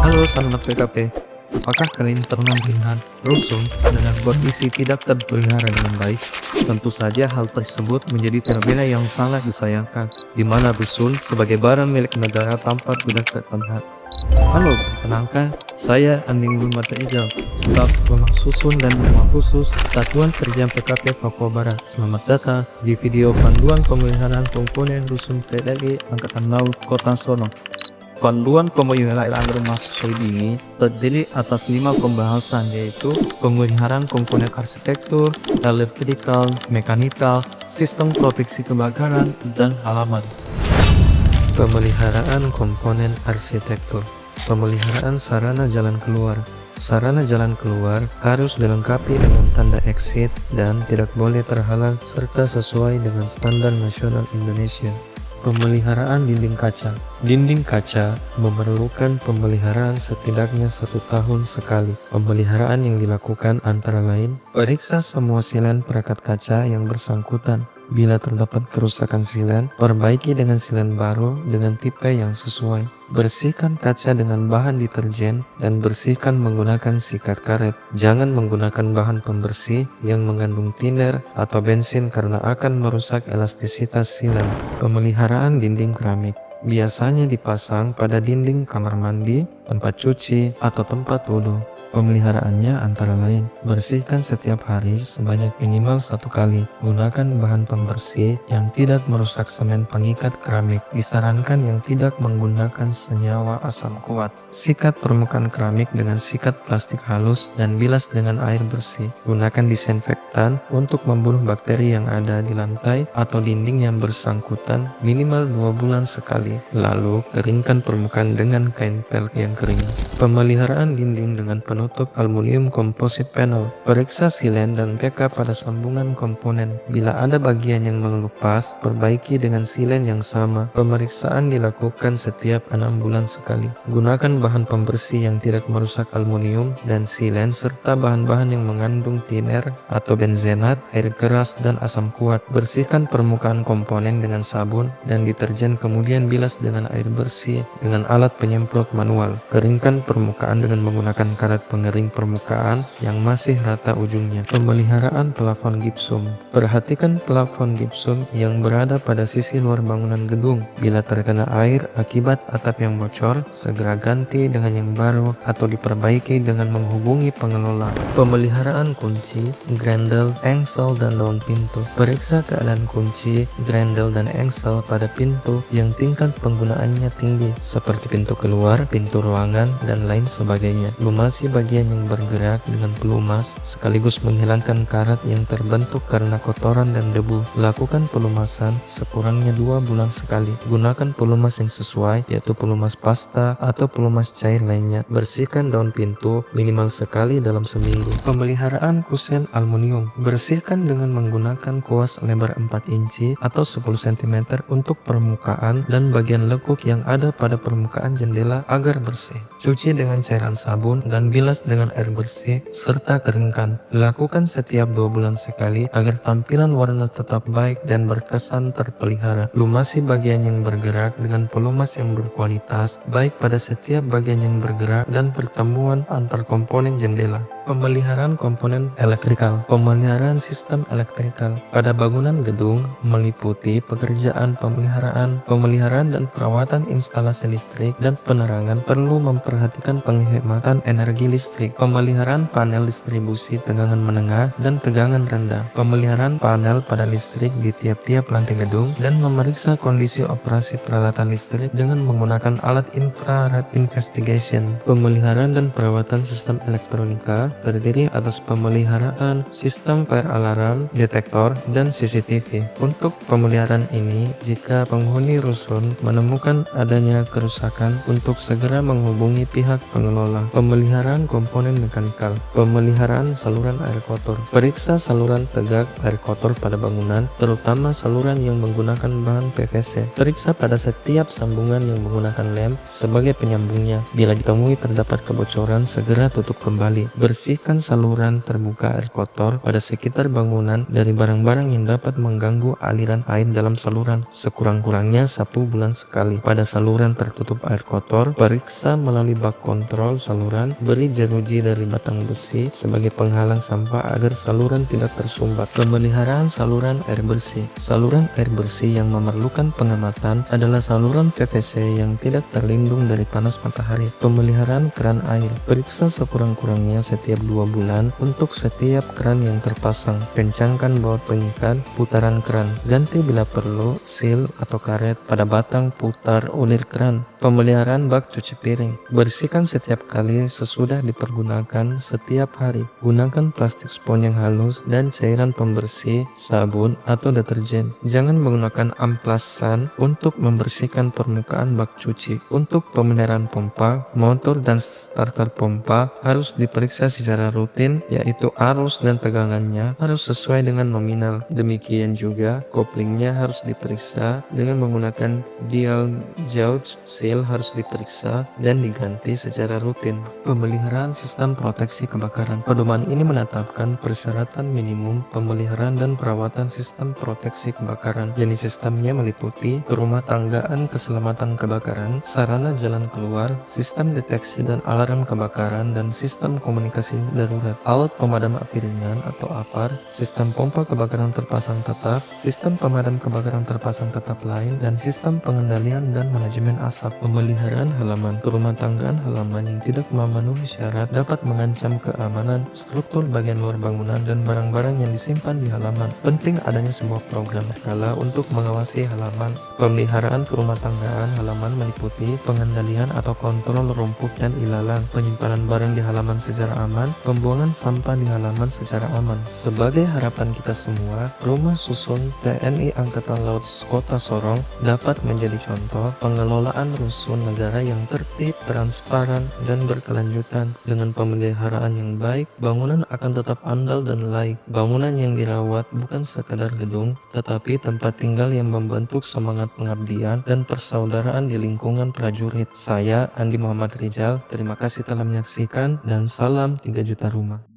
Halo sahabat PKP, apakah kalian pernah melihat rusun dengan kondisi tidak terpelihara dengan baik? Tentu saja hal tersebut menjadi fenomena yang sangat disayangkan, di mana rusun sebagai barang milik negara tampak tidak terlihat. Halo, perkenalkan, saya Anding Mata Hijau, staf rumah susun dan rumah khusus Satuan Kerja PKP Papua Barat. Selamat datang di video panduan pemeliharaan komponen rusun TNI Angkatan Laut Kota Sorong. Panduan pemeliharaan rumah susun ini terdiri atas 5 pembahasan, yaitu pemeliharaan komponen arsitektur, elektrikal, mekanikal, sistem proteksi kebakaran, dan halaman. Pemeliharaan komponen arsitektur. Pemeliharaan sarana jalan keluar. Sarana jalan keluar harus dilengkapi dengan tanda exit dan tidak boleh terhalang serta sesuai dengan standar nasional Indonesia. Pemeliharaan dinding kaca. Dinding kaca memerlukan pemeliharaan setidaknya 1 tahun sekali. Pemeliharaan yang dilakukan antara lain, periksa semua silen perekat kaca yang bersangkutan. Bila terdapat kerusakan silen, perbaiki dengan silen baru dengan tipe yang sesuai. Bersihkan kaca dengan bahan deterjen dan bersihkan menggunakan sikat karet. Jangan menggunakan bahan pembersih yang mengandung thinner atau bensin karena akan merusak elastisitas silen. Pemeliharaan dinding keramik biasanya dipasang pada dinding kamar mandi, tempat cuci, atau tempat wudhu. Pemeliharaannya antara lain, bersihkan setiap hari sebanyak minimal 1 kali. Gunakan bahan pembersih yang tidak merusak semen pengikat keramik. Disarankan yang tidak menggunakan senyawa asam kuat. Sikat permukaan keramik dengan sikat plastik halus dan bilas dengan air bersih. Gunakan disinfektan untuk membunuh bakteri yang ada di lantai atau dinding yang bersangkutan minimal 2 bulan sekali. Lalu keringkan permukaan dengan kain pel yang kering. Pemeliharaan dinding dengan penutup aluminium composite panel. Periksa silen dan PK pada sambungan komponen. Bila ada bagian yang mengelupas, perbaiki dengan silen yang sama. Pemeriksaan dilakukan setiap 6 bulan sekali. Gunakan bahan pembersih yang tidak merusak aluminium dan silen serta bahan-bahan yang mengandung thinner atau benzenat, air keras, dan asam kuat. Bersihkan permukaan komponen dengan sabun dan deterjen, kemudian bilas dengan air bersih dengan alat penyemprot manual. Keringkan permukaan dengan menggunakan karet pengering permukaan yang masih rata ujungnya. Pemeliharaan plafon gipsum. Perhatikan plafon gipsum yang berada pada sisi luar bangunan gedung. Bila terkena air akibat atap yang bocor, segera ganti dengan yang baru atau diperbaiki dengan menghubungi pengelola. Pemeliharaan kunci, grendel, engsel, dan daun pintu. Periksa keadaan kunci, grendel, dan engsel pada pintu yang tingkat penggunaannya tinggi, seperti pintu keluar, pintu ruangan, dan lain sebagainya. Lumasi bagian yang bergerak dengan pelumas sekaligus menghilangkan karat yang terbentuk karena kotoran dan debu. Lakukan pelumasan sekurangnya 2 bulan sekali. Gunakan pelumas yang sesuai, yaitu pelumas pasta atau pelumas cair lainnya. Bersihkan daun pintu minimal sekali dalam seminggu. Pemeliharaan kusen aluminium. Bersihkan dengan menggunakan kuas lebar 4 inci atau 10 cm untuk permukaan dan bagian lekuk yang ada pada permukaan jendela agar bersih. Cuci dengan cairan sabun dan bilas dengan air bersih serta keringkan. Lakukan setiap 2 bulan sekali agar tampilan warna tetap baik dan berkesan terpelihara. Lumasi bagian yang bergerak dengan pelumas yang berkualitas baik pada setiap bagian yang bergerak dan pertemuan antar komponen jendela. Pemeliharaan komponen elektrikal. Pemeliharaan sistem elektrikal pada bangunan gedung meliputi pekerjaan pemeliharaan dan perawatan instalasi listrik dan penerangan. Perlu memperhatikan penghematan energi listrik. Pemeliharaan panel distribusi tegangan menengah dan tegangan rendah. Pemeliharaan panel pada listrik di tiap-tiap lantai gedung dan memeriksa kondisi operasi peralatan listrik dengan menggunakan alat infrared investigation. Pemeliharaan dan perawatan sistem elektronika terdiri atas pemeliharaan sistem fire alarm, detektor, dan CCTV. Untuk pemeliharaan ini, jika penghuni rusun menemukan adanya kerusakan, untuk segera menghubungi pihak pengelola. Pemeliharaan komponen mekanikal. Pemeliharaan saluran air kotor. Periksa saluran tegak air kotor pada bangunan, terutama saluran yang menggunakan bahan PVC. Periksa pada setiap sambungan yang menggunakan lem sebagai penyambungnya. Bila ditemui terdapat kebocoran, segera tutup kembali. Bersih bersihkan saluran terbuka air kotor pada sekitar bangunan dari barang-barang yang dapat mengganggu aliran air dalam saluran. Sekurang-kurangnya 1 bulan sekali. Pada saluran tertutup air kotor, periksa melalui bak kontrol saluran, beri jeruji dari batang besi sebagai penghalang sampah agar saluran tidak tersumbat. Pemeliharaan saluran air bersih. Saluran air bersih yang memerlukan pengamatan adalah saluran PVC yang tidak terlindung dari panas matahari. Pemeliharaan keran air. Periksa sekurang-kurangnya setiap 2 bulan untuk setiap keran yang terpasang. Kencangkan baut pengikat putaran keran. Ganti bila perlu seal atau karet pada batang putar ulir keran. Pemeliharaan bak cuci piring. Bersihkan setiap kali sesudah dipergunakan setiap hari. Gunakan plastik spons yang halus dan cairan pembersih, sabun, atau deterjen. Jangan menggunakan amplasan untuk membersihkan permukaan bak cuci. Untuk pemeliharaan pompa, motor dan starter pompa harus diperiksa secara rutin, yaitu arus dan tegangannya harus sesuai dengan nominal. Demikian juga koplingnya harus diperiksa dengan menggunakan dial gauge. Seal harus diperiksa dan diganti secara rutin. Pemeliharaan sistem proteksi kebakaran. Pedoman ini menetapkan persyaratan minimum pemeliharaan dan perawatan sistem proteksi kebakaran. Jenis sistemnya meliputi rumah tanggaan keselamatan kebakaran, sarana jalan keluar, sistem deteksi dan alarm kebakaran, dan sistem komunikasi darurat. Alat pemadam api ringan atau APAR, sistem pompa kebakaran terpasang tetap, sistem pemadam kebakaran terpasang tetap lain, dan sistem pengendalian dan manajemen asap. Pemeliharaan halaman. Rumah tanggaan halaman yang tidak memenuhi syarat dapat mengancam keamanan struktur bagian luar bangunan dan barang-barang yang disimpan di halaman. Penting adanya sebuah program berkala untuk mengawasi halaman. Pemeliharaan rumah tanggaan halaman meliputi pengendalian atau kontrol rumput dan ilalang, penyimpanan barang di halaman secara aman, pembuangan sampah di halaman secara aman. Sebagai harapan kita semua, rumah susun TNI Angkatan Laut Kota Sorong dapat menjadi contoh pengelolaan rusun negara yang tertib, transparan, dan berkelanjutan. Dengan pemeliharaan yang baik, bangunan akan tetap andal dan laik. Bangunan yang dirawat bukan sekadar gedung, tetapi tempat tinggal yang membentuk semangat pengabdian dan persaudaraan di lingkungan prajurit. Saya, Andi Muhammad Rizal, terima kasih telah menyaksikan, dan salam 3 juta rumah.